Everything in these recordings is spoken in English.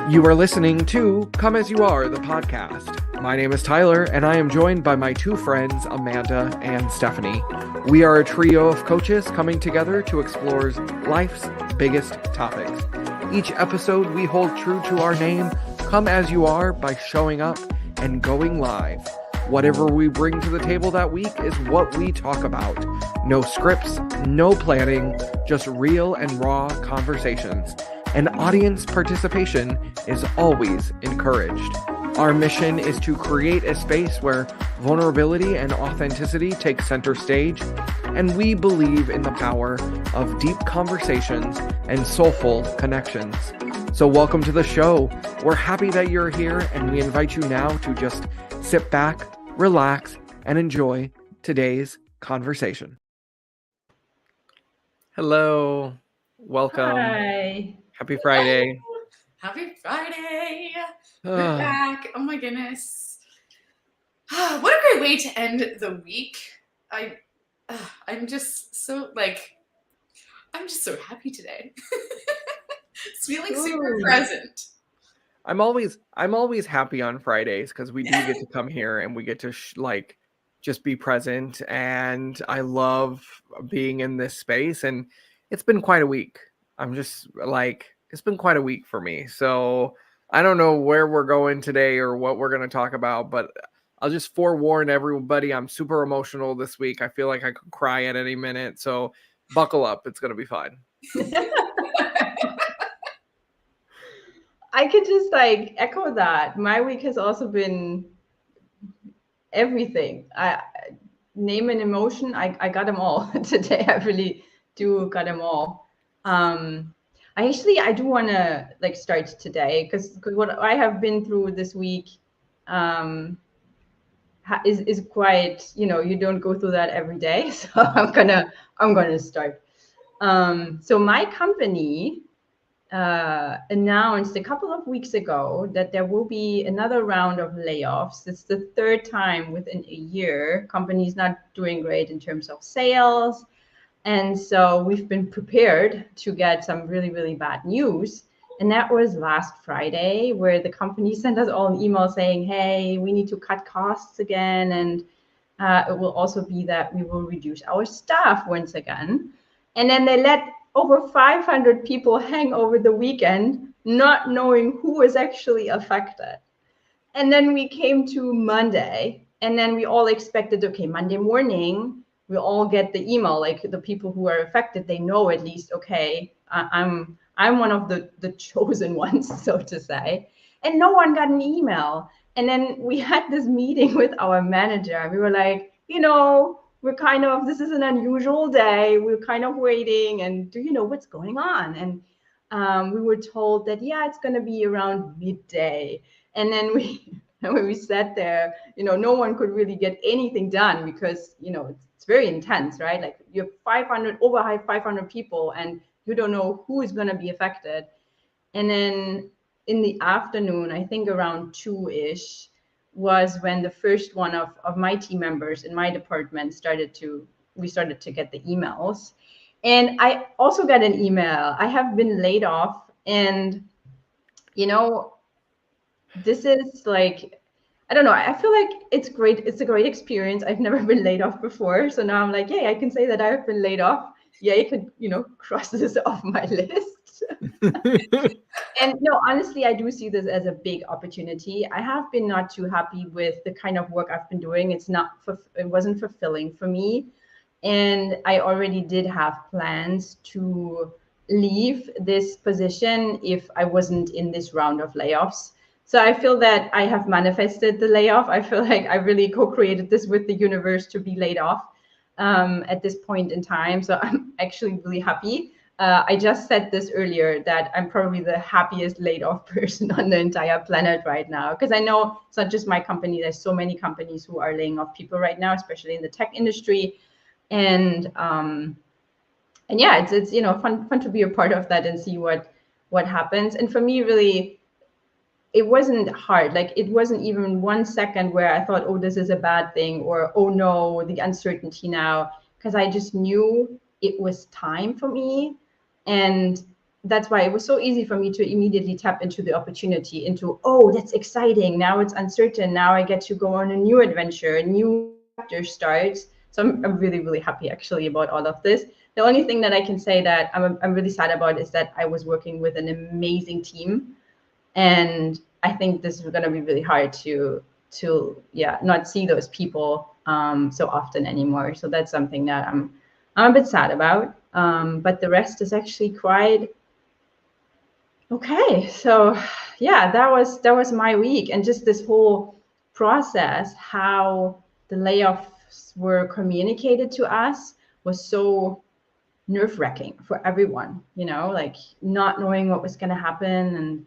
You are listening to Come As You Are, the podcast. My name is Tyler, and I am joined by my two friends, Amanda and Stephanie. We are a trio of coaches coming together to explore life's biggest topics. Each episode, we hold true to our name, Come As You Are, by showing up and going live. Whatever we bring to the table that week is what we talk about. No scripts, no planning, just real and raw conversations. And audience participation is always encouraged. Our mission is to create a space where vulnerability and authenticity take center stage, and we believe in the power of deep conversations and soulful connections. So welcome to the show. We're happy that you're here, and we invite you now to just sit back, relax, and enjoy today's conversation. Hello. Welcome. Hi. Happy Friday. Happy Friday. We're back. Oh my goodness. What a great way to end the week. I'm just so happy today. It's feeling super present. I'm always happy on Fridays because we do get to come here and we get to just be present, and I love being in this space, and it's been quite a week. It's been quite a week for me. So I don't know where we're going today or what we're going to talk about, but I'll just forewarn everybody, I'm super emotional this week. I feel like I could cry at any minute. So buckle up. It's going to be fun. I could just echo that. My week has also been everything. I name an emotion. I got them all today. I really do got them all. I do want to start today because what I have been through this week is quite, you don't go through that every day. So I'm gonna start. So my company announced a couple of weeks ago that there will be another round of layoffs. It's the third time within a year. Company's not doing great in terms of sales. And so we've been prepared to get some really, really bad news. And that was last Friday, where the company sent us all an email saying, hey, we need to cut costs again. And it will also be that we will reduce our staff once again. And then they let over 500 people hang over the weekend, not knowing who was actually affected. And then we came to Monday, and then we all expected, okay, Monday morning, we all get the email, the people who are affected, they know at least, okay, I'm one of the chosen ones, so to say. And no one got an email. And then we had this meeting with our manager. We were like, this is an unusual day. We're kind of waiting, and do you know what's going on? And we were told that, yeah, it's going to be around midday. And then when we sat there, no one could really get anything done because, it's very intense, right? You have over 500 people, and you don't know who is going to be affected. And then in the afternoon, I think around 2-ish, was when the first one of my team members in my department started to get the emails. And I also got an email. I have been laid off, and this is I don't know. I feel like it's great. It's a great experience. I've never been laid off before. So now I'm like, yay, I can say that I've been laid off. Yeah, you could, cross this off my list. And no, honestly, I do see this as a big opportunity. I have been not too happy with the kind of work I've been doing. It wasn't fulfilling for me. And I already did have plans to leave this position if I wasn't in this round of layoffs. So I feel that I have manifested the layoff. I feel like I really co-created this with the universe to be laid off at this point in time. So I'm actually really happy. I just said this earlier that I'm probably the happiest laid off person on the entire planet right now, because I know it's not just my company. There's so many companies who are laying off people right now, especially in the tech industry. And yeah, it's fun to be a part of that and see what happens. And for me, really, it wasn't hard. It wasn't even 1 second where I thought, oh, this is a bad thing, or, oh no, the uncertainty now, because I just knew it was time for me. And that's why it was so easy for me to immediately tap into the opportunity, into, oh, that's exciting. Now it's uncertain. Now I get to go on a new adventure, a new chapter starts. So I'm really, really happy actually about all of this. The only thing that I can say that I'm really sad about is that I was working with an amazing team. And I think this is going to be really hard to not see those people so often anymore. So that's something that I'm a bit sad about. But the rest is actually quite okay. So yeah, that was my week, and just this whole process, how the layoffs were communicated to us was so nerve-wracking for everyone, like not knowing what was going to happen,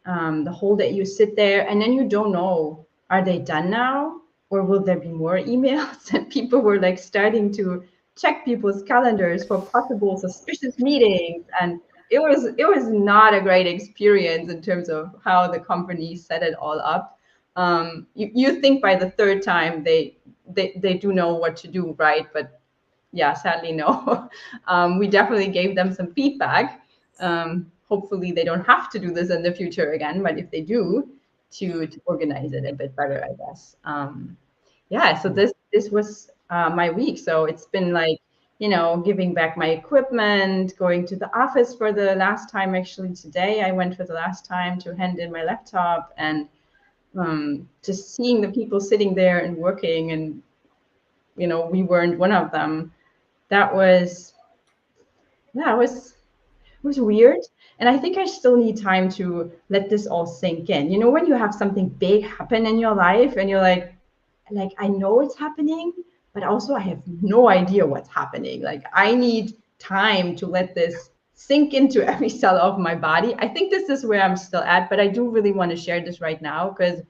and the whole day you sit there and then you don't know, are they done now or will there be more emails? And people were like starting to check people's calendars for possible suspicious meetings, and it was not a great experience in terms of how the company set it all up. You think by the third time they do know what to do, right? But yeah, sadly, no. We definitely gave them some feedback. Hopefully, they don't have to do this in the future again, but if they do, to organize it a bit better, I guess. Yeah, so this was my week. So it's been like, giving back my equipment, going to the office for the last time. Actually, today I went for the last time to hand in my laptop, and just seeing the people sitting there and working, and we weren't one of them. That was, yeah, it was weird. And I think I still need time to let this all sink in. When you have something big happen in your life and you're like, I know it's happening, but also I have no idea what's happening. Like, I need time to let this sink into every cell of my body. I think this is where I'm still at, but I do really want to share this right now because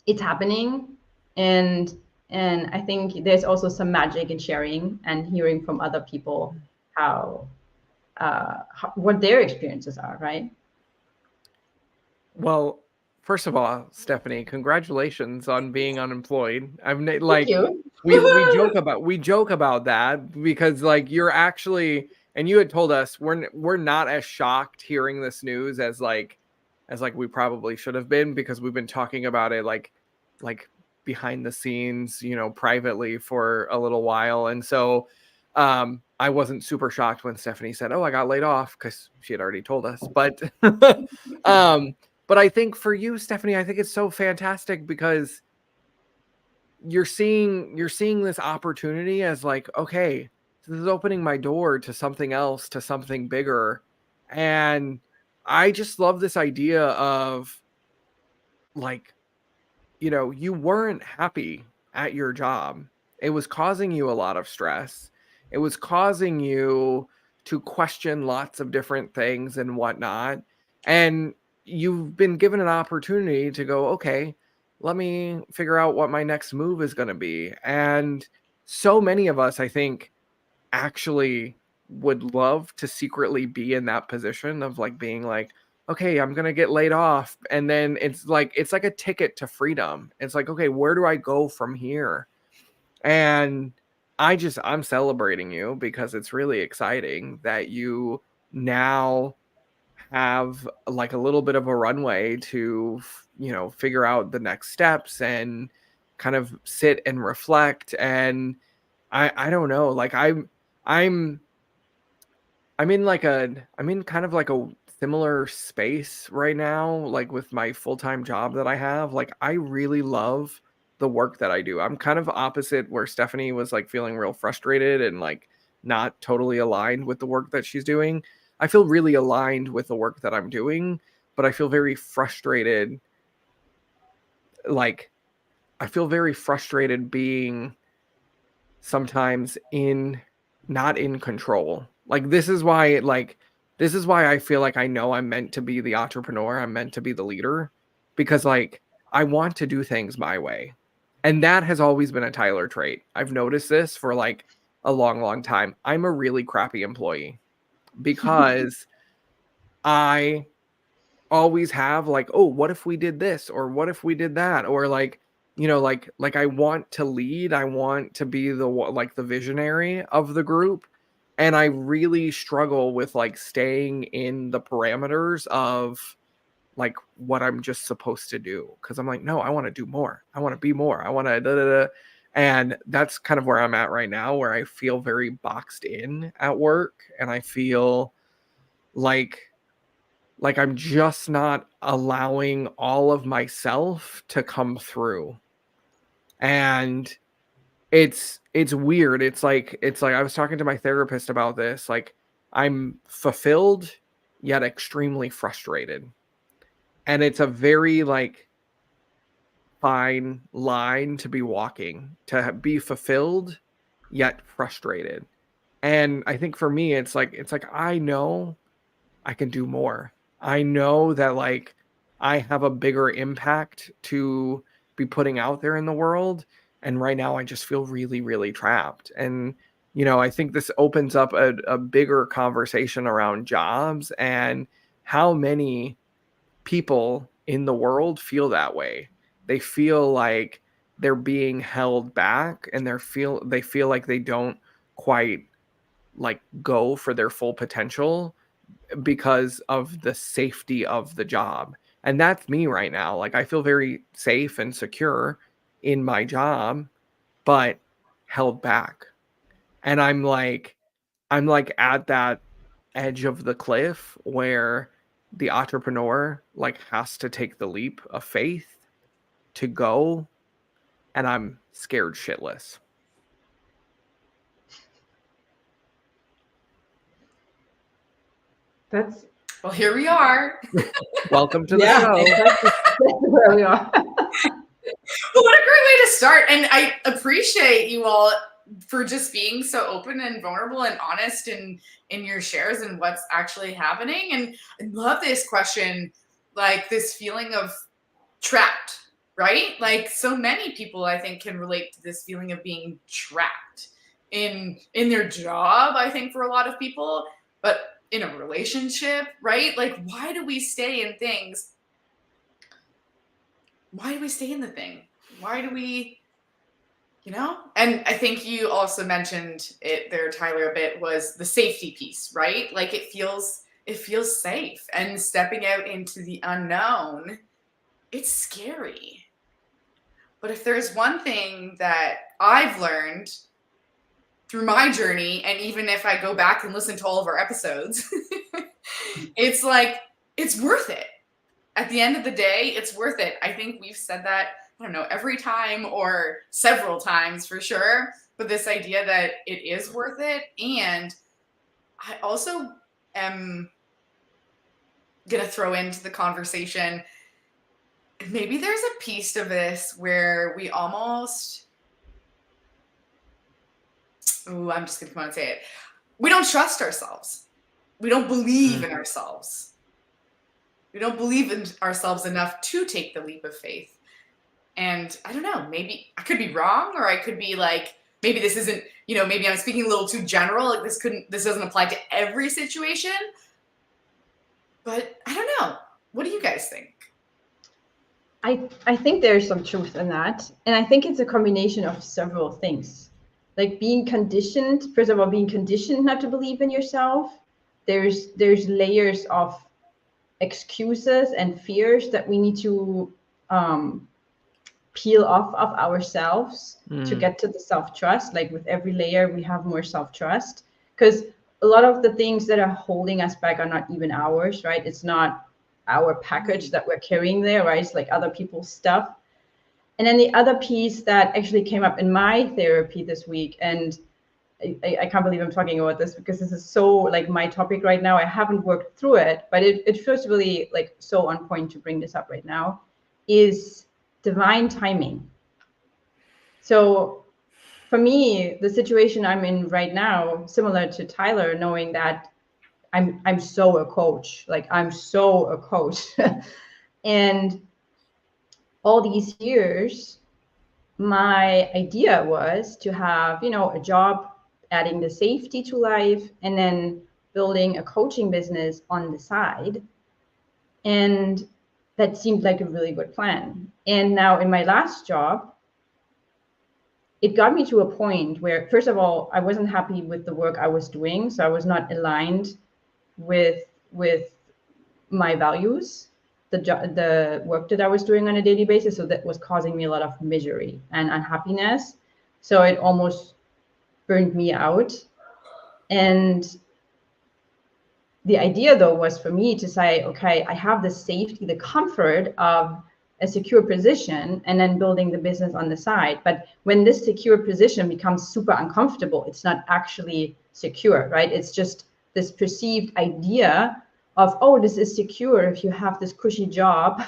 it's happening. And I think there's also some magic in sharing and hearing from other people how what their experiences are, right? Well, first of all, Stephanie, congratulations on being unemployed. Thank you. we joke about that because like you're actually, and you had told us we're not as shocked hearing this news as we probably should have been, because we've been talking about it like behind the scenes, privately for a little while. And so I wasn't super shocked when Stephanie said, "Oh, I got laid off," because she had already told us. But but I think for you, Stephanie, I think it's so fantastic because you're seeing this opportunity as like, okay, this is opening my door to something else, to something bigger. And I just love this idea of like, you weren't happy at your job. It was causing you a lot of stress. It was causing you to question lots of different things and whatnot. And you've been given an opportunity to go, okay, let me figure out what my next move is going to be. And so many of us, I think, actually would love to secretly be in that position of like being like, okay, I'm going to get laid off. And then it's like a ticket to freedom. It's like, okay, where do I go from here? And I'm celebrating you because it's really exciting that you now have like a little bit of a runway to, figure out the next steps and kind of sit and reflect. And I don't know, like I'm in kind of like a similar space right now, like with my full-time job that I have. Like, I really love the work that I do. I'm kind of opposite where Stephanie was like feeling real frustrated and like not totally aligned with the work that she's doing. I feel really aligned with the work that I'm doing, but I feel very frustrated. Like, I feel very frustrated being sometimes not in control. Like, this is why I feel like I know I'm meant to be the entrepreneur. I'm meant to be the leader, because like I want to do things my way. And that has always been a Tyler trait. I've noticed this for like a long, long time. I'm a really crappy employee because I always have like, oh, what if we did this? Or what if we did that? Or like, like I want to lead. I want to be the visionary of the group. And I really struggle with like staying in the parameters of like what I'm just supposed to do. Cause I'm like, no, I want to do more. I want to be more. I want to da, da, da. And that's kind of where I'm at right now, where I feel very boxed in at work, and I feel like I'm just not allowing all of myself to come through. And it's weird. It's like I was talking to my therapist about this. Like, I'm fulfilled yet extremely frustrated. And it's a very like fine line to be walking, to be fulfilled yet frustrated. And I think for me it's like I know I can do more. I know that like I have a bigger impact to be putting out there in the world, and right now I just feel really really trapped. And I think this opens up a bigger conversation around jobs and how many people in the world feel that way. They feel like they're being held back, and they feel like they don't quite like go for their full potential because of the safety of the job. And that's me right now. Like, I feel very safe and secure in my job, but held back. And I'm like at that edge of the cliff where the entrepreneur like has to take the leap of faith to go, and I'm scared shitless. That's Well, here we are. Welcome to the yeah, show. exactly. That's where we are. Well, what a great way to start. And I appreciate you all for just being so open and vulnerable and honest in your shares and what's actually happening. And I love this question, like this feeling of trapped, right? Like so many people I think can relate to this feeling of being trapped in their job, I think for a lot of people, but in a relationship, right? Like why do we stay in things? Why do we stay in the thing? Why do we, And I think you also mentioned it there, Tyler, a bit, was the safety piece, right? Like it feels safe, and stepping out into the unknown, it's scary. But if there's one thing that I've learned through my journey, and even if I go back and listen to all of our episodes, it's like, it's worth it. At the end of the day, it's worth it. I think we've said that, I don't know, every time or several times for sure, but this idea that it is worth it. And I also am going to throw into the conversation, maybe there's a piece of this where we almost, I'm just going to come out and say it. We don't trust ourselves. We don't believe in ourselves. We don't believe in ourselves enough to take the leap of faith. And I don't know, maybe I could be wrong, or I could be like, maybe this isn't, maybe I'm speaking a little too general. Like this doesn't apply to every situation. But I don't know. What do you guys think? I think there's some truth in that. And I think it's a combination of several things. Like being conditioned, first of all, being conditioned not to believe in yourself. There's layers of excuses and fears that we need to peel off of ourselves to get to the self-trust. Like with every layer, we have more self-trust, because a lot of the things that are holding us back are not even ours, right? It's not our package that we're carrying there, right? It's like other people's stuff. And then the other piece that actually came up in my therapy this week, and I can't believe I'm talking about this because this is so like my topic right now. I haven't worked through it, but it feels really like so on point to bring this up right now, is divine timing. So for me, the situation I'm in right now, similar to Tyler, knowing that I'm so a coach, like I'm so a coach. And all these years, my idea was to have, a job, adding the safety to life, and then building a coaching business on the side. And that seemed like a really good plan. And now in my last job, it got me to a point where, first of all, I wasn't happy with the work I was doing. So I was not aligned with my values, the work that I was doing on a daily basis. So that was causing me a lot of misery and unhappiness. So it almost burned me out. And the idea, though, was for me to say, okay, I have the safety, the comfort of a secure position and then building the business on the side. But when this secure position becomes super uncomfortable, it's not actually secure, right? It's just this perceived idea of, oh, this is secure if you have this cushy job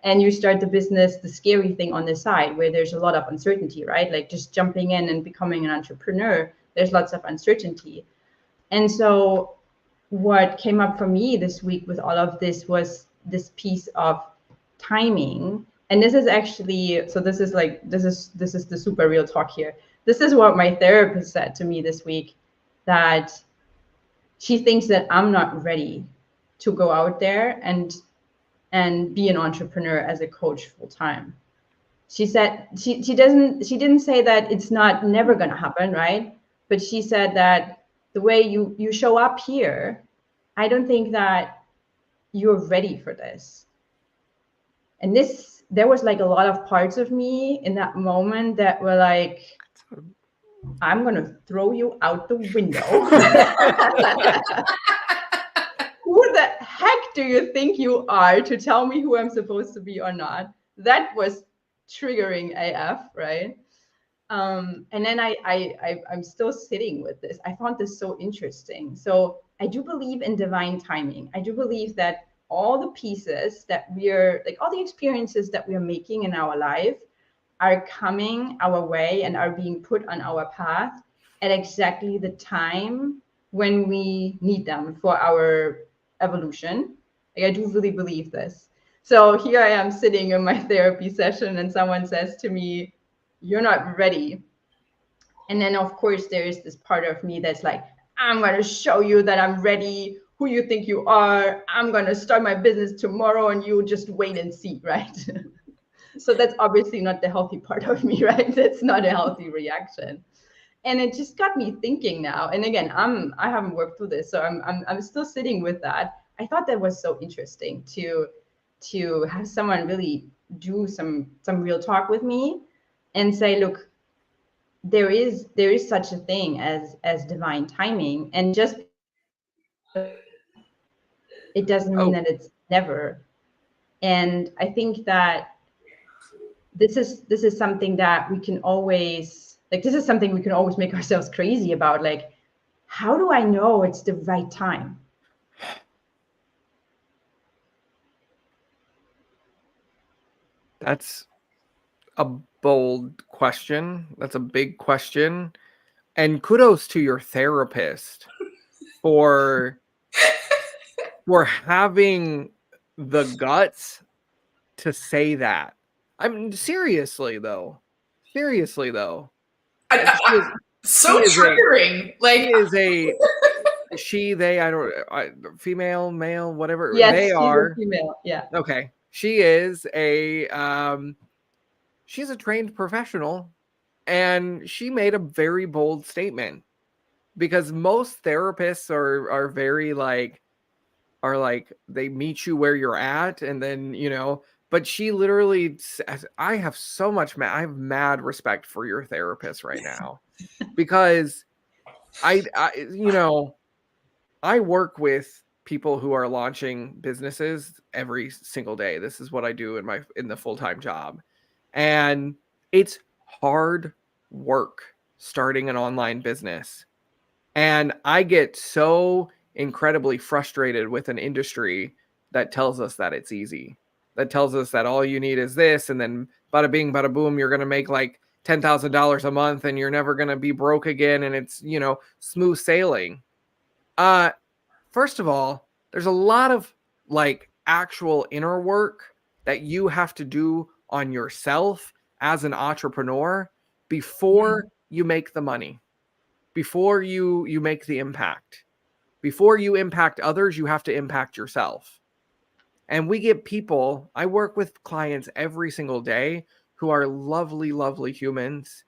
and you start the business, the scary thing on the side where there's a lot of uncertainty, right? Like just jumping in and becoming an entrepreneur, there's lots of uncertainty. And so what came up for me this week with all of this was this piece of timing. And this is actually, so this is the super real talk here. This is what my therapist said to me this week, that she thinks that I'm not ready to go out there and be an entrepreneur as a coach full time. She said she didn't say that it's never going to happen, right? But she said that the way you show up here, I don't think that you're ready for this. And there was like a lot of parts of me in that moment that were like, I'm going to throw you out the window. Who the heck do you think you are to tell me who I'm supposed to be or not? That was triggering AF, right? And then I'm still sitting with this. I found this so interesting. So I do believe in divine timing. I do believe that all the pieces that all the experiences that we're making in our life are coming our way and are being put on our path at exactly the time when we need them for our evolution. Like, I do really believe this. So here I am sitting in my therapy session and someone says to me, you're not ready. And then of course there is this part of me that's like, I'm going to show you that I'm ready. Who you think you are? I'm going to start my business tomorrow and you just wait and see, right? So that's obviously not the healthy part of me, right? That's not a healthy reaction. And it just got me thinking now. And again, I haven't worked through this, so I'm still sitting with that. I thought that was so interesting to have someone really do some real talk with me and say, look, there is such a thing as divine timing, and just it doesn't mean that it's never. And I think that this is something that we can always make ourselves crazy about. Like, how do I know it's the right time? That's a bold question. That's a big question. And kudos to your therapist for having the guts to say that. I mean, seriously though. So triggering. Female, male, whatever. Yes, they are female. Yeah. Okay. She is she's a trained professional, and she made a very bold statement, because most therapists are very like they meet you where you're at, and then, but she literally says, I have mad respect for your therapist right now, because I work with people who are launching businesses every single day. This is what I do in the full-time job. And it's hard work starting an online business. And I get so incredibly frustrated with an industry that tells us that it's easy, that tells us that all you need is this, and then bada bing, bada boom, you're going to make like $10,000 a month and you're never going to be broke again. And it's, smooth sailing. First of all, there's a lot of like actual inner work that you have to do on yourself as an entrepreneur before you make the money, before you make the impact. Before you impact others, you have to impact yourself. And I work with clients every single day who are lovely, lovely humans,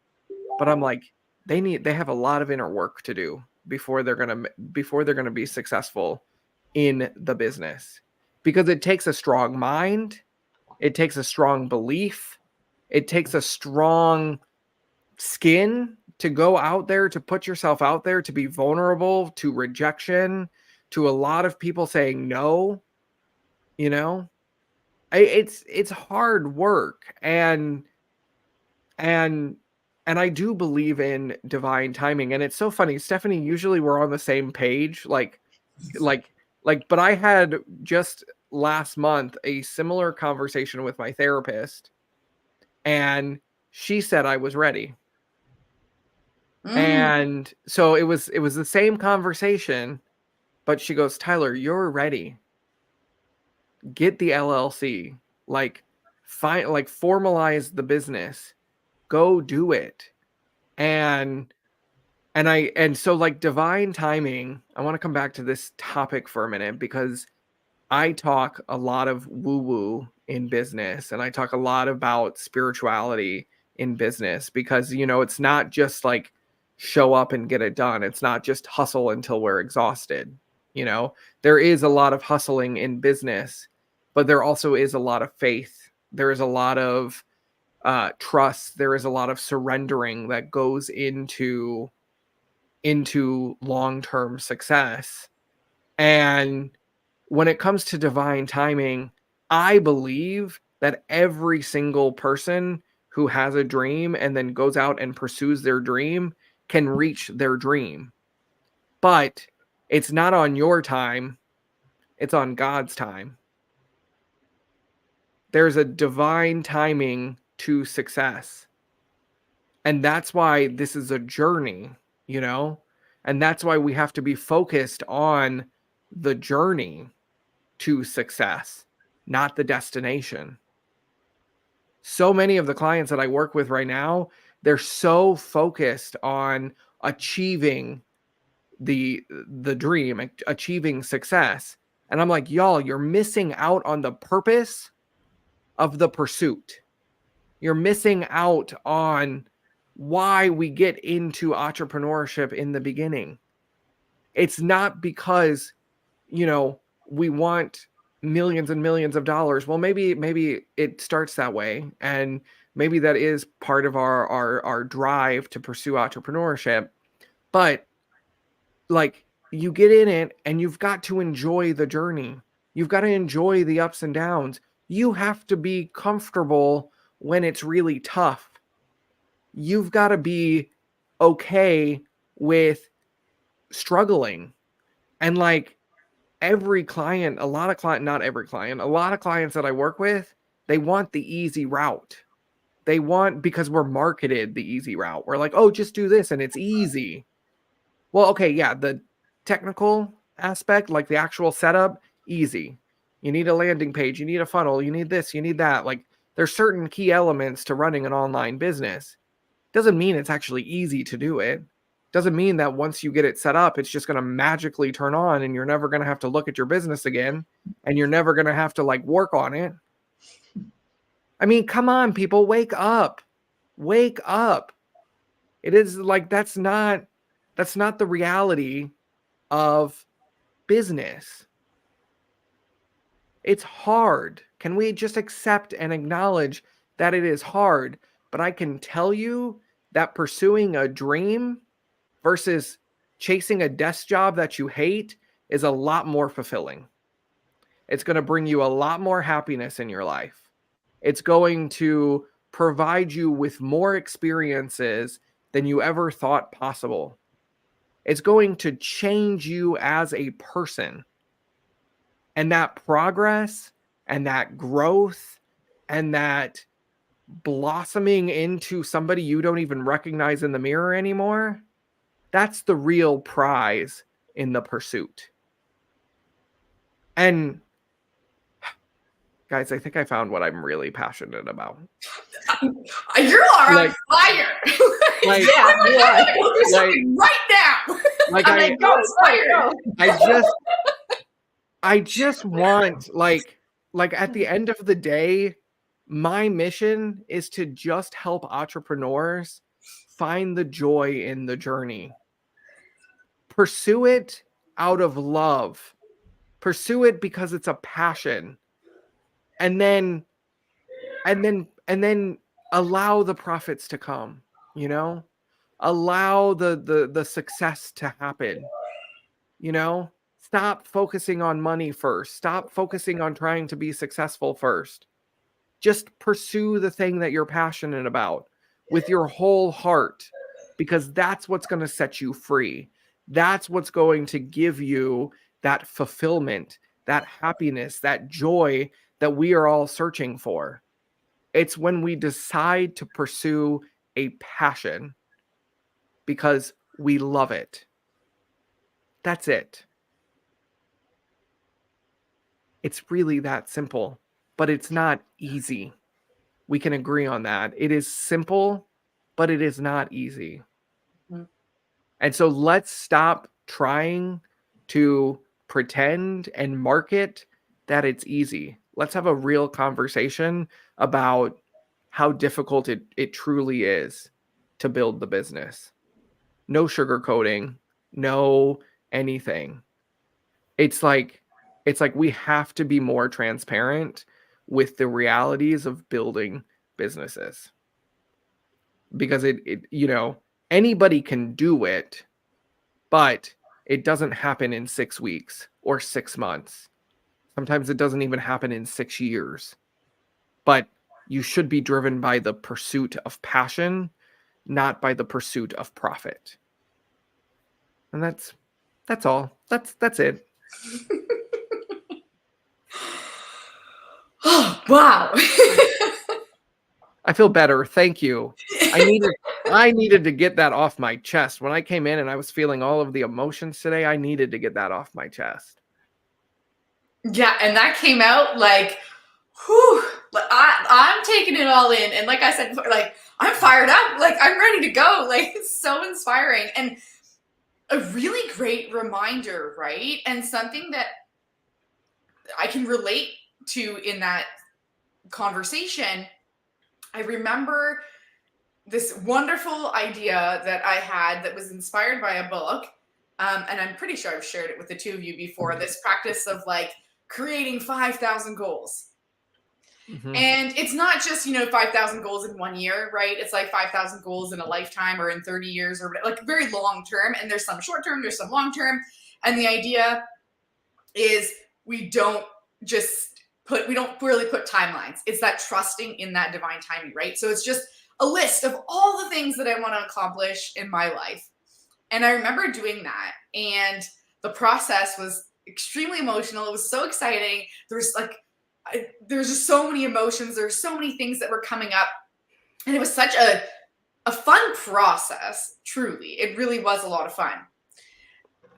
but I'm like, they have a lot of inner work to do before they're gonna be successful in the business, because it takes a strong mind, it takes a strong belief, it takes a strong skin to go out there, to put yourself out there, to be vulnerable to rejection, to a lot of people saying no. You know, it's hard work, and I do believe in divine timing. And it's so funny, Stephanie, usually we're on the same page, like but I had just last month a similar conversation with my therapist, and she said I was ready. And so it was the same conversation, but she goes, Tyler, you're ready. Get the LLC, formalize the business, go do it. And so like divine timing, I want to come back to this topic for a minute, because I talk a lot of woo-woo in business, and I talk a lot about spirituality in business, because, you know, it's not just like show up and get it done. It's not just hustle until we're exhausted. You know, there is a lot of hustling in business, but there also is a lot of faith. There is a lot of trust. There is a lot of surrendering that goes into long-term success. And when it comes to divine timing, I believe that every single person who has a dream and then goes out and pursues their dream can reach their dream. But it's not on your time, it's on God's time. There's a divine timing to success. And that's why this is a journey, you know? And that's why we have to be focused on the journey to success, not the destination. So many of the clients that I work with right now, they're so focused on achieving the dream, achieving success. And I'm like, y'all, you're missing out on the purpose of the pursuit. You're missing out on why we get into entrepreneurship in the beginning. It's not because, you know, we want millions and millions of dollars. Well, maybe it starts that way, and maybe that is part of our drive to pursue entrepreneurship. But like, you get in it and you've got to enjoy the journey. You've got to enjoy the ups and downs. You have to be comfortable when it's really tough. You've got to be okay with struggling. And like every client, a lot of clients that I work with, they want the easy route. They want, because we're marketed the easy route. We're like, oh, just do this and it's easy. Well, okay, yeah, the technical aspect, like the actual setup, easy. You need a landing page, you need a funnel, you need this, you need that. Like, there's certain key elements to running an online business. Doesn't mean it's actually easy to do it. Doesn't mean that once you get it set up, it's just going to magically turn on and you're never going to have to look at your business again, and you're never going to have to like work on it. I mean, come on, people, wake up. Wake up. It is like, that's not the reality of business. It's hard. Can we just accept and acknowledge that it is hard? But I can tell you that pursuing a dream versus chasing a desk job that you hate is a lot more fulfilling. It's going to bring you a lot more happiness in your life. It's going to provide you with more experiences than you ever thought possible. It's going to change you as a person. And that progress and that growth and that blossoming into somebody you don't even recognize in the mirror anymore, that's the real prize in the pursuit. And guys, I think I found what I'm really passionate about. You are on fire. Like, yeah, you are. We'll do something right now. Like, I just want, like at the end of the day, my mission is to just help entrepreneurs find the joy in the journey. Pursue it out of love. Pursue it because it's a passion. And then allow the profits to come, you know? Allow the success to happen. You know? Stop focusing on money first. Stop focusing on trying to be successful first. Just pursue the thing that you're passionate about with your whole heart, because that's what's going to set you free. That's what's going to give you that fulfillment, that happiness, that joy that we are all searching for. It's when we decide to pursue a passion because we love it. That's it. It's really that simple, but it's not easy. We can agree on that. It is simple, but it is not easy. Mm-hmm. And so let's stop trying to pretend and market that it's easy. Let's have a real conversation about how difficult it truly is to build the business. No sugarcoating, no anything. It's like we have to be more transparent with the realities of building businesses. Because it you know, anybody can do it, but it doesn't happen in 6 weeks or 6 months. Sometimes it doesn't even happen in 6 years. But you should be driven by the pursuit of passion, not by the pursuit of profit. And that's all. That's it. Oh, wow. I feel better. Thank you. I needed to get that off my chest. When I came in and I was feeling all of the emotions today, I needed to get that off my chest. Yeah, and that came out like, whew, I'm taking it all in. And like I said, like, I'm fired up. Like, I'm ready to go. Like, it's so inspiring. And a really great reminder, right? And something that I can relate to in that conversation. I remember this wonderful idea that I had that was inspired by a book. And I'm pretty sure I've shared it with the two of you before, this practice of like creating 5,000 goals. Mm-hmm. And it's not just, 5,000 goals in 1 year, right? It's like 5,000 goals in a lifetime or in 30 years or like very long term. And there's some short term, there's some long term. And the idea is we don't really put timelines. It's that trusting in that divine timing, right? So it's just a list of all the things that I want to accomplish in my life. And I remember doing that. And the process was extremely emotional. It was so exciting. There was just so many emotions. There were so many things that were coming up. And it was such a fun process, truly. It really was a lot of fun.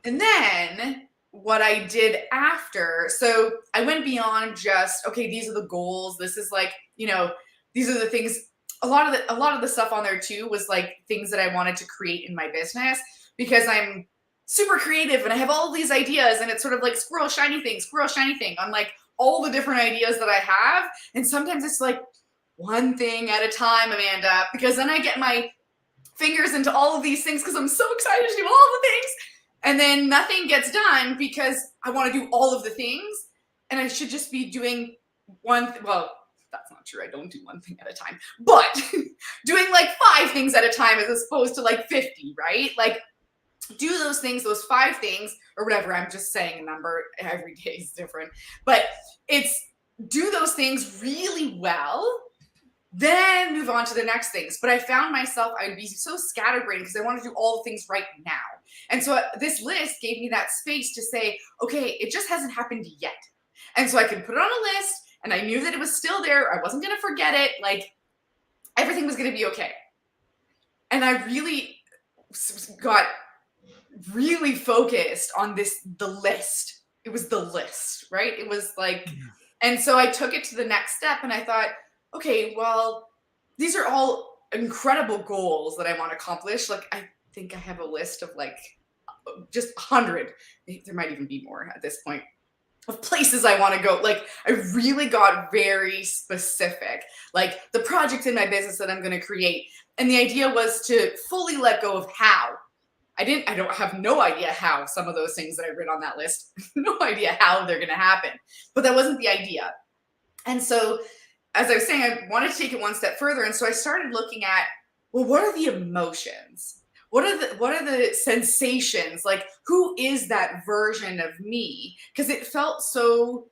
And then what I did after, so I went beyond just, okay, these are the goals. This is like, these are the things. A lot of the stuff on there too was like things that I wanted to create in my business because I'm super creative and I have all these ideas and it's sort of like squirrel shiny thing on like all the different ideas that I have. And sometimes it's like one thing at a time, Amanda, because then I get my fingers into all of these things because I'm so excited to do all the things. And then nothing gets done because I want to do all of the things. And I should just be doing well, that's not true. I don't do one thing at a time. But doing like 5 things at a time as opposed to like 50, right? Like do those things, those 5 things or whatever. I'm just saying a number. Every day is different. But it's do those things really well, then move on to the next things. But I found myself, I'd be so scatterbrained because I want to do all the things right now. And so this list gave me that space to say, okay, it just hasn't happened yet. And so I could put it on a list and I knew that it was still there. I wasn't going to forget it. Like everything was going to be okay. And I really got really focused on the list. It was the list, right? It was like, and so I took it to the next step and I thought, okay, well, these are all incredible goals that I want to accomplish. Like, I think I have a list of like just 100. There might even be more at this point. of places I want to go. Like I really got very specific, like the project in my business that I'm going to create. And the idea was to fully let go of how. I don't have no idea how some of those things that I wrote on that list, no idea how they're going to happen, but that wasn't the idea. And so, as I was saying, I wanted to take it one step further. And so I started looking at, well, what are the emotions? What are the sensations? Like, who is that version of me? Because it felt so,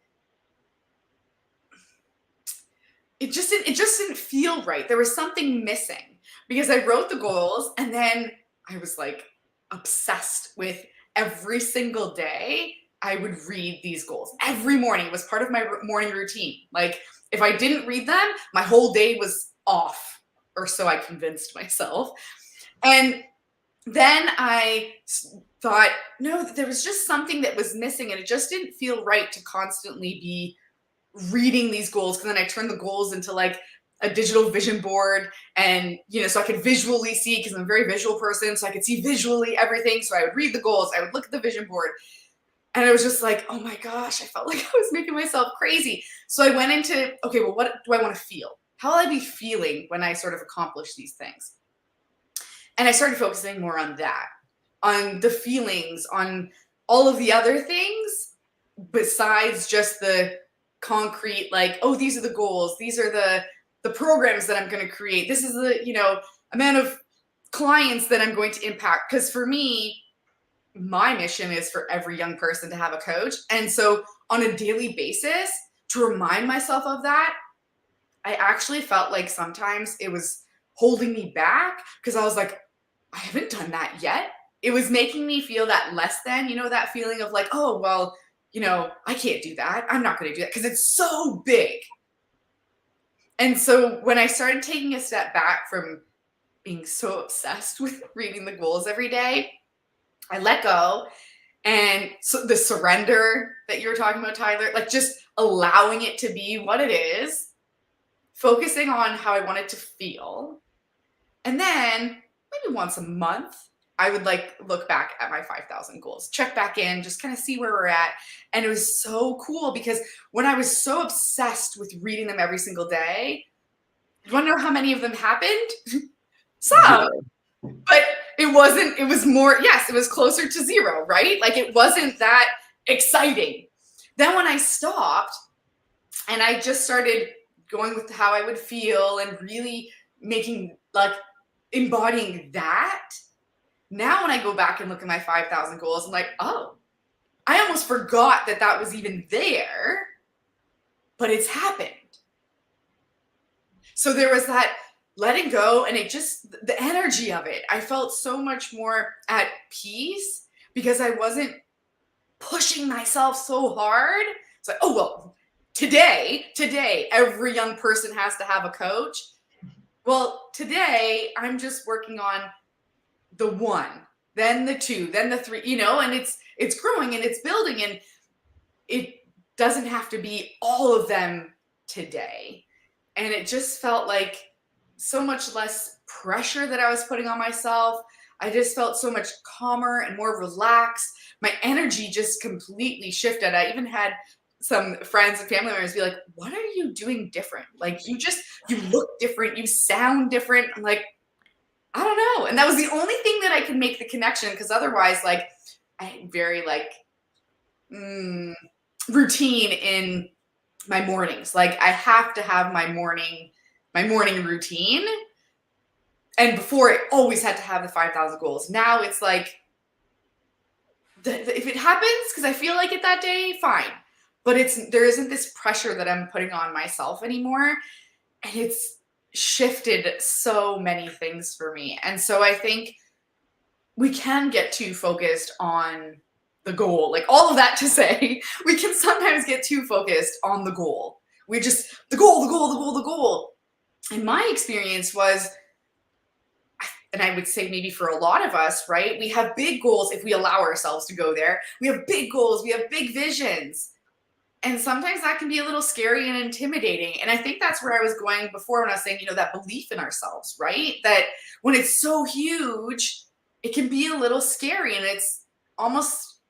it just didn't feel right. There was something missing because I wrote the goals and then I was like obsessed with every single day. I would read these goals every morning. It was part of my morning routine. Like if I didn't read them, my whole day was off, or so I convinced myself. And then I thought, no, there was just something that was missing, and it just didn't feel right to constantly be reading these goals. Because then I turned the goals into like a digital vision board, and so I could visually see, because I'm a very visual person, so I could see visually everything. So I would read the goals, I would look at the vision board, and I was just like, oh my gosh, I felt like I was making myself crazy. So I went into, okay, well, what do I want to feel? How will I be feeling when I sort of accomplish these things? And I started focusing more on that, on the feelings, on all of the other things besides just the concrete, like, oh, these are the goals, these are the programs that I'm going to create, this is the amount of clients that I'm going to impact. Because for me, my mission is for every young person to have a coach. And so on a daily basis, to remind myself of that, I actually felt like sometimes it was holding me back, because I was like, I haven't done that yet. It was making me feel that less than, that feeling of like, oh, well, I can't do that. I'm not going to do that because it's so big. And so when I started taking a step back from being so obsessed with reading the goals every day, I let go. And so the surrender that you were talking about, Tyler, like just allowing it to be what it is, focusing on how I want it to feel. And then maybe once a month, I would look back at my 5,000 goals, check back in, just kind of see where we're at. And it was so cool because when I was so obsessed with reading them every single day, you want to know how many of them happened? Some, but it was more, yes, it was closer to zero, right? Like it wasn't that exciting. Then when I stopped and I just started going with how I would feel and really embodying that, now when I go back and look at my 5,000 goals, I'm like, oh, I almost forgot that was even there, but it's happened. So there was that letting go, and it just, the energy of it, I felt so much more at peace because I wasn't pushing myself so hard. It's like, oh, well, today, every young person has to have a coach. Well, today I'm just working on the 1, then the 2, then the 3, and it's growing and it's building, and it doesn't have to be all of them today. And it just felt like so much less pressure that I was putting on myself. I just felt so much calmer and more relaxed. My energy just completely shifted. I even had some friends and family members be like, what are you doing different? Like you look different, you sound different. I'm like, I don't know. And that was the only thing that I could make the connection, because otherwise, like, I very routine in my mornings. Like I have to have my morning routine. And before, it always had to have the 5,000 goals. Now it's like, if it happens because I feel like it that day, fine. But there isn't this pressure that I'm putting on myself anymore. And it's shifted so many things for me. And so I think we can get too focused on the goal. Like all of that to say, we can sometimes get too focused on the goal. The goal. And my experience was, and I would say maybe for a lot of us, right? We have big goals if we allow ourselves to go there. We have big goals, we have big visions. And sometimes that can be a little scary and intimidating. And I think that's where I was going before when I was saying, that belief in ourselves, right? That when it's so huge, it can be a little scary. And it's almost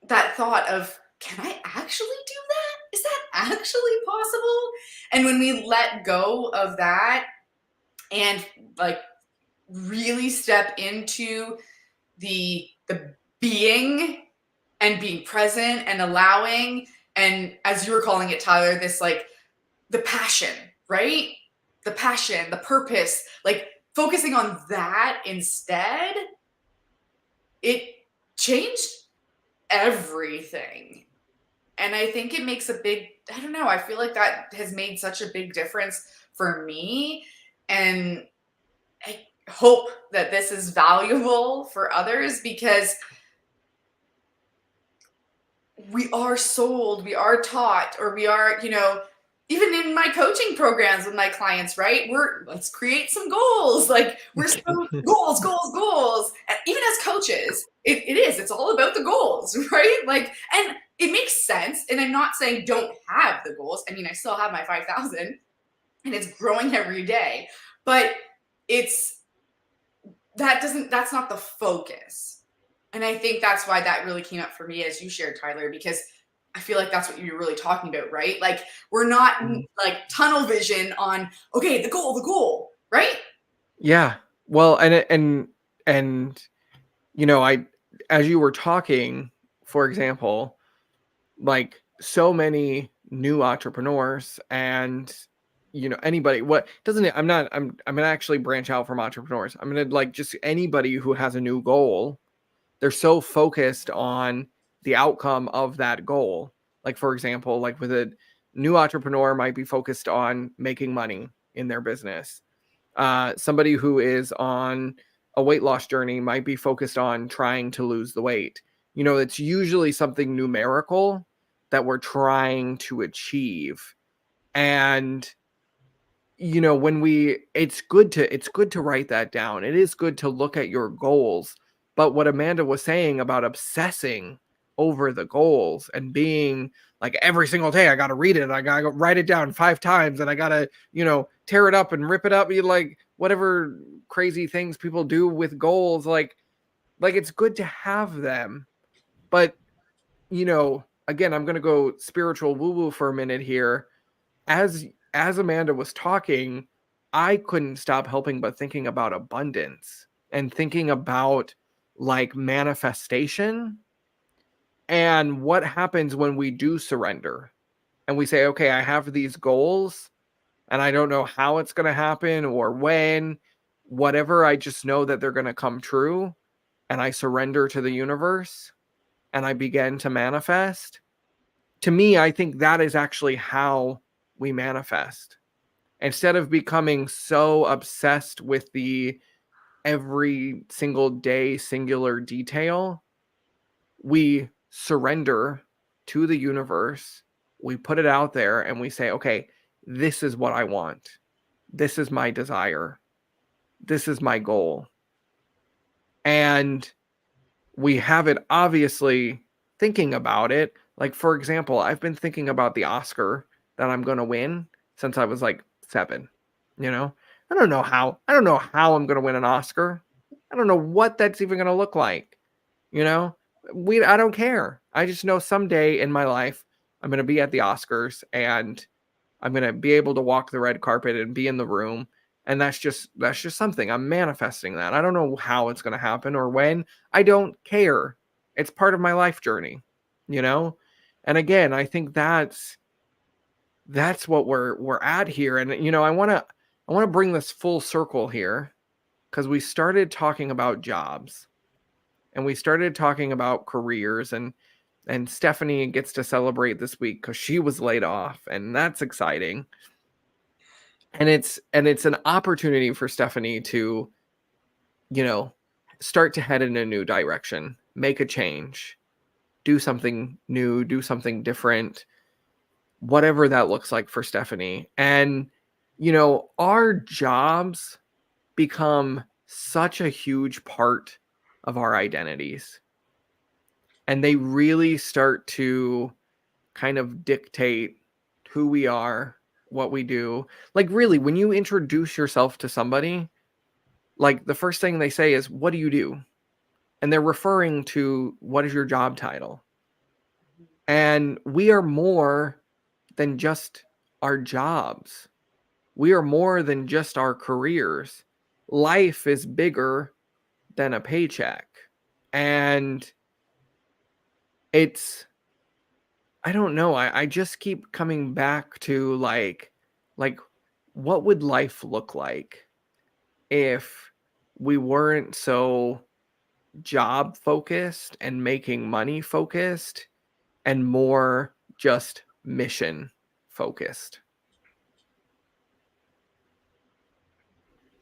that thought of, can I actually do that? Is that actually possible? And when we let go of that and like really step into the being and being present and allowing, and as you were calling it, Tyler, this like the passion, right? The passion, the purpose, like focusing on that instead, it changed everything. And I think it makes a big, I don't know, I feel like that has made such a big difference for me. And I hope that this is valuable for others, because we are sold, we are taught, or we are, even in my coaching programs with my clients, right? Let's create some goals. Like we're so goals, goals, goals. And even as coaches, it's all about the goals, right? Like, and it makes sense. And I'm not saying don't have the goals. I mean, I still have my 5,000 and it's growing every day, but that's not the focus. And I think that's why that really came up for me as you shared, Tyler, because I feel like that's what you're really talking about, right? Like we're not like tunnel vision on, okay, the goal, right? Yeah. Well, and I, as you were talking, for example, like so many new entrepreneurs and anybody, what doesn't it, I'm gonna actually branch out from entrepreneurs. I'm gonna like just anybody who has a new goal, they're so focused on the outcome of that goal. Like, for example, like with a new entrepreneur might be focused on making money in their business. Somebody who is on a weight loss journey might be focused on trying to lose the weight. It's usually something numerical that we're trying to achieve. And it's good to write that down. It is good to look at your goals. But what Amanda was saying about obsessing over the goals and being like every single day, I got to read it. I got to write it down 5 times and I got to, tear it up and rip it up. Like whatever crazy things people do with goals, like it's good to have them. But, again, I'm going to go spiritual woo-woo for a minute here. As Amanda was talking, I couldn't stop helping but thinking about abundance and thinking about like manifestation and what happens when we do surrender and we say, okay, I have these goals and I don't know how it's going to happen or when, whatever. I just know that they're going to come true, and I surrender to the universe and I begin to manifest. To me, I think that is actually how we manifest. Instead of becoming so obsessed with the every single day singular detail, we surrender to the universe, we put it out there, and we say, okay, this is what I want. This is my desire. This is my goal. And we have it obviously thinking about it. Like, for example, I've been thinking about the Oscar that I'm going to win since I was like 7, I don't know how I'm going to win an Oscar. I don't know what that's even going to look like. I don't care. I just know someday in my life, I'm going to be at the Oscars and I'm going to be able to walk the red carpet and be in the room. And that's just something. I'm manifesting that. I don't know how it's going to happen or when. I don't care. It's part of my life journey, And again, I think that's what we're at here. And, I want to bring this full circle here, because we started talking about jobs and we started talking about careers, and Stephanie gets to celebrate this week because she was laid off, and that's exciting. And it's an opportunity for Stephanie to, start to head in a new direction, make a change, do something new, do something different, whatever that looks like for Stephanie. And, our jobs become such a huge part of our identities. And they really start to kind of dictate who we are, what we do. Like, really, when you introduce yourself to somebody, like the first thing they say is, what do you do? And they're referring to what is your job title. And we are more than just our jobs. We are more than just our careers. Life is bigger than a paycheck. And it's, I don't know. I just keep coming back to like what would life look like if we weren't so job focused and making money focused and more just mission focused?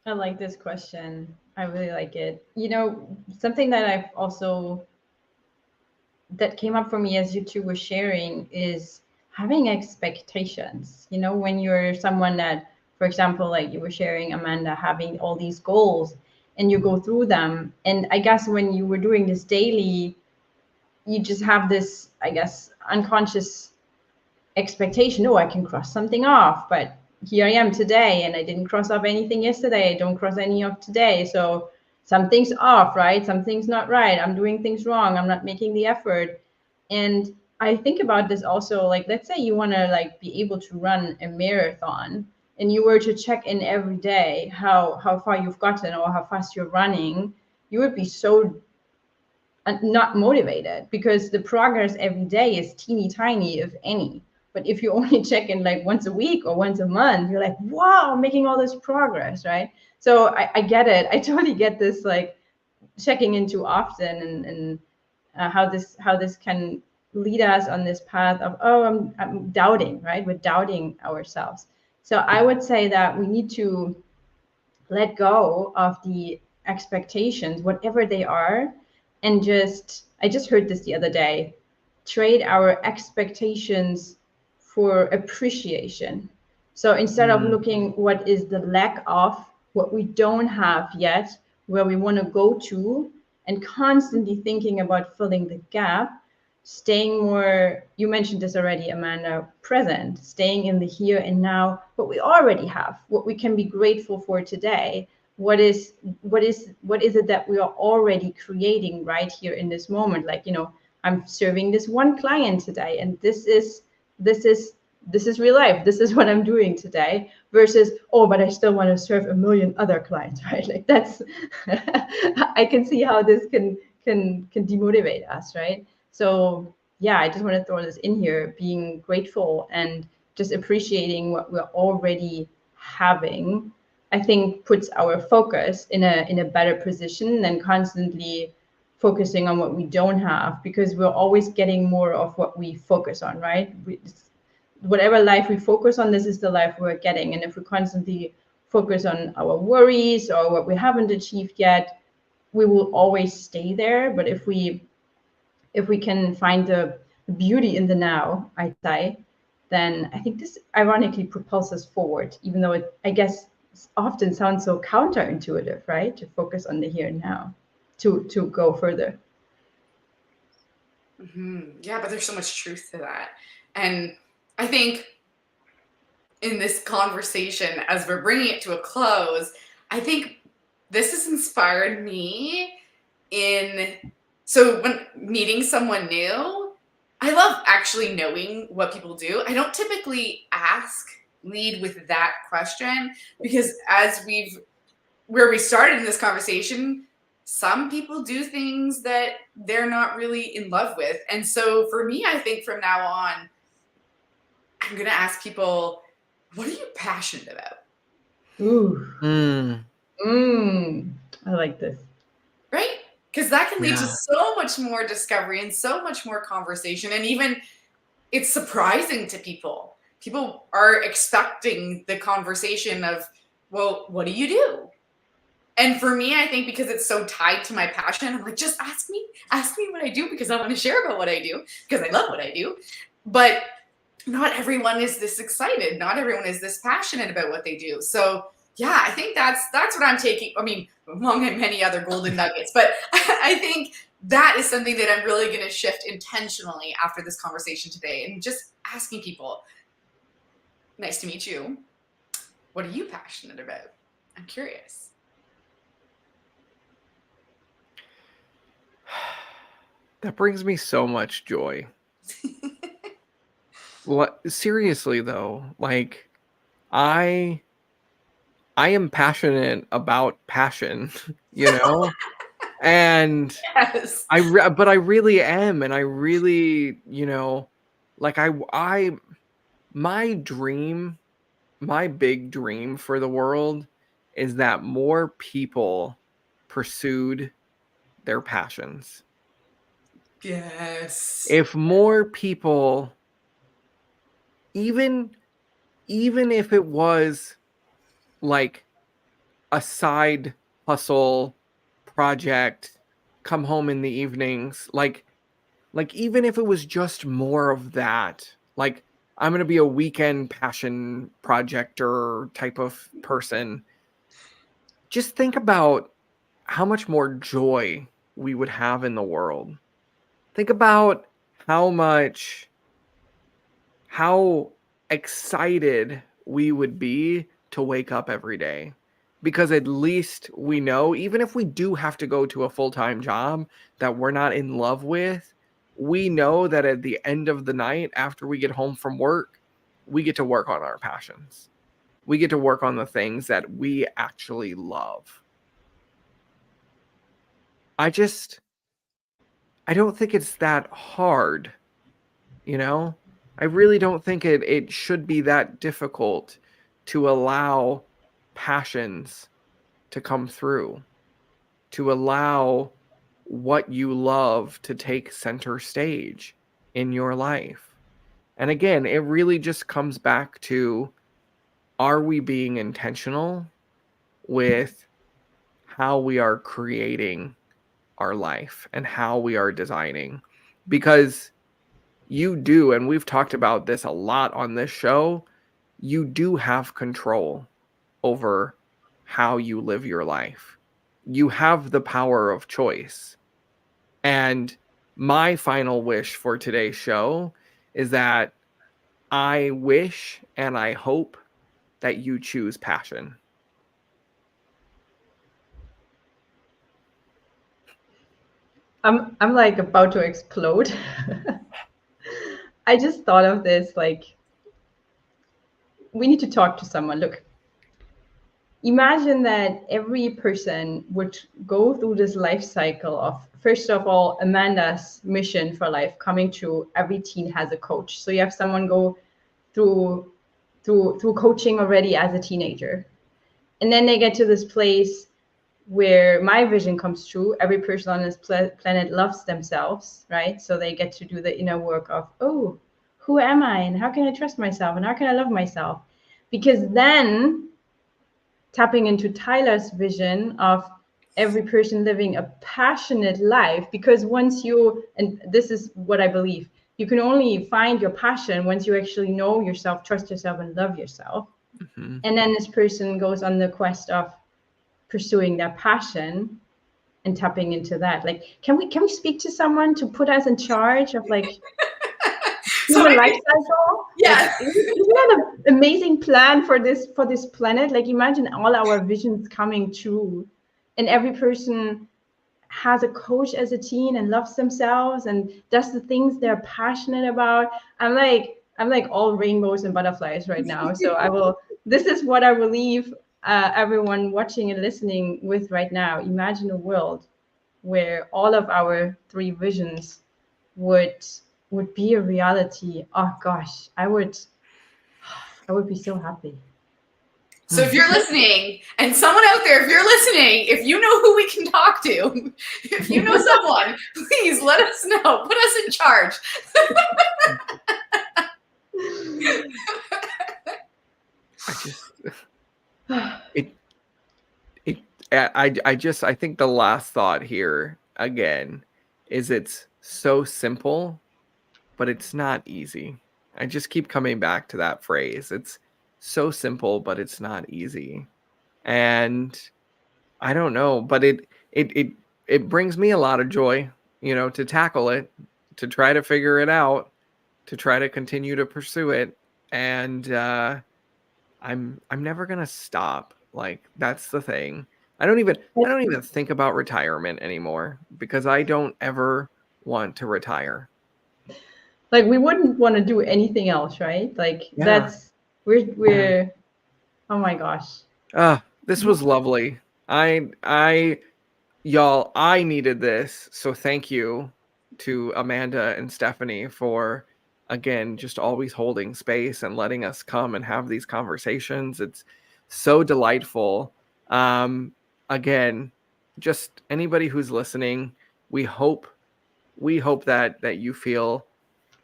I like this question. I really like it. You know, something that I've also that came up for me as you two were sharing is having expectations. You know, when you're someone that, for example, like you were sharing, Amanda, having all these goals and you go through them. And I guess when you were doing this daily, you just have this, I guess, unconscious expectation. Oh, I can cross something off, but here I am today and I didn't cross off anything yesterday. I don't cross any off today. So something's off, right? Something's not right. I'm doing things wrong. I'm not making the effort. And I think about this also, like, let's say you want to like be able to run a marathon and you were to check in every day how far you've gotten or how fast you're running, you would be so not motivated because the progress every day is teeny tiny, if any. But if you only check in like once a week or once a month, you're like, wow, I'm making all this progress, right? So I get it. I totally get this, like checking in too often, and how this can lead us on this path of, oh, I'm doubting, right? We're doubting ourselves. So I would say that we need to let go of the expectations, whatever they are, and I just heard this the other day, trade our expectations for appreciation. So instead of looking what is the lack of, what we don't have yet, where we want to go to, and constantly thinking about filling the gap, staying more, you mentioned this already, Amanda, present, staying in the here and now, what we already have, what we can be grateful for today. What is it that we are already creating right here in this moment? Like, you know, I'm serving this one client today, and this is real life. This is what I'm doing today, versus, oh, but I still want to serve a million other clients, right? Like that's I can see how this can demotivate us, right? So yeah, I just want to throw this in here, being grateful and just appreciating what we're already having, I think puts our focus in a better position than constantly focusing on what we don't have, because we're always getting more of what we focus on, right? Whatever life we focus on, this is the life we're getting. And if we constantly focus on our worries or what we haven't achieved yet, we will always stay there. But if we can find the beauty in the now, I'd say, then I think this ironically propels us forward, even though it, I guess, often sounds so counterintuitive, right? To focus on the here and now, to go further. Yeah, but there's so much truth to that. And I think in this conversation, as we're bringing it to a close, I think this has inspired me so when meeting someone new, I love actually knowing what people do. I don't typically lead with that question, because where we started in this conversation, some people do things that they're not really in love with. And so for me, I think from now on, I'm going to ask people, what are you passionate about? Ooh. I like this. Right? Because that can lead to so much more discovery and so much more conversation. And even it's surprising to people. People are expecting the conversation of, well, what do you do? And for me, I think because it's so tied to my passion, I'm like, just ask me what I do, because I want to share about what I do, because I love what I do. But not everyone is this excited. Not everyone is this passionate about what they do. So yeah, I think that's what I'm taking. I mean, among many other golden nuggets, but I think that is something that I'm really going to shift intentionally after this conversation today, and just asking people, nice to meet you. What are you passionate about? I'm curious. That brings me so much joy. Seriously though, like I am passionate about passion, you know? And Yes. but I really am, and I really, like my dream, my big dream for the world is that more people pursued their passions. Yes. If more people, even if it was like a side hustle project, come home in the evenings, like even if it was just more of that, like I'm going to be a weekend passion projector type of person, just think about how much more joy we would have in the world. Think about how excited we would be to wake up every day, because at least we know, even if we do have to go to a full-time job that we're not in love with, we know that at the end of the night, after we get home from work, we get to work on our passions. We get to work on the things that we actually love. I don't think it's that hard, you know? I really don't think it should be that difficult to allow passions to come through, to allow what you love to take center stage in your life. And again, it really just comes back to, are we being intentional with how we are creating our life and how we are designing? Because you do, and we've talked about this a lot on this show, you do have control over how you live your life. You have the power of choice. And my final wish for today's show is that I wish and I hope that you choose passion. I'm like about to explode. I just thought of this, like, we need to talk to someone. Look, imagine that every person would go through this life cycle of, first of all, Amanda's mission for life coming true. Every teen has a coach. So you have someone go through coaching already as a teenager. And then they get to this place where my vision comes true. Every person on this planet loves themselves, right? So they get to do the inner work of, oh, who am I? And how can I trust myself? And how can I love myself? Because then tapping into Tyler's vision of every person living a passionate life, because once you, and this is what I believe, you can only find your passion once you actually know yourself, trust yourself, and love yourself. Mm-hmm. And then this person goes on the quest of pursuing their passion and tapping into that. Like, can we speak to someone to put us in charge of like human life cycle? Yeah. Like, isn't that an amazing plan for this planet? Like, imagine all our visions coming true, and every person has a coach as a teen and loves themselves and does the things they're passionate about. I'm like all rainbows and butterflies right now. So this is what I will leave everyone watching and listening with right now. Imagine a world where all of our three visions would be a reality. Oh gosh, I would be so happy. So if you're listening, and someone out there, if you're listening, if you know who we can talk to, if you know someone, please let us know. Put us in charge. I think the last thought here again is, it's so simple, but it's not easy. I just keep coming back to that phrase. It's so simple, but it's not easy. And I don't know, but it brings me a lot of joy, to tackle it, to try to figure it out, to try to continue to pursue it. And I'm never gonna stop. Like, that's the thing. I don't even think about retirement anymore, because I don't ever want to retire. Like we wouldn't want to do anything else, right? Like Yeah. we're oh my gosh. This was lovely. Y'all, I needed this. So thank you to Amanda and Stephanie for, again, just always holding space and letting us come and have these conversations. It's so delightful. Again, just anybody who's listening, we hope that you feel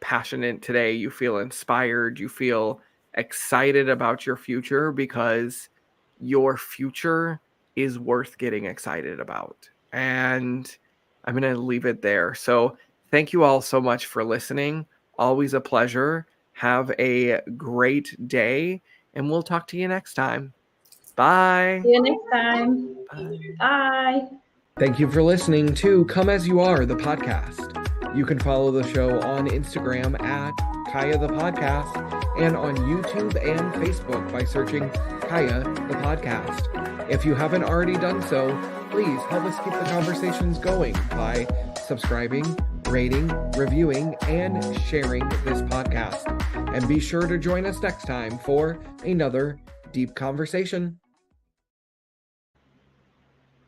passionate today, you feel inspired, you feel excited about your future, because your future is worth getting excited about. And I'm going to leave it there. So thank you all so much for listening. Always a pleasure. Have a great day, and we'll talk to you next time. Bye. See you next time. Bye. Bye. Thank you for listening to Come As You Are, the podcast. You can follow the show on Instagram at Kaya the Podcast and on YouTube and Facebook by searching Kaya the Podcast. If you haven't already done so, please help us keep the conversations going by subscribing, rating, reviewing, and sharing this podcast. And be sure to join us next time for another deep conversation.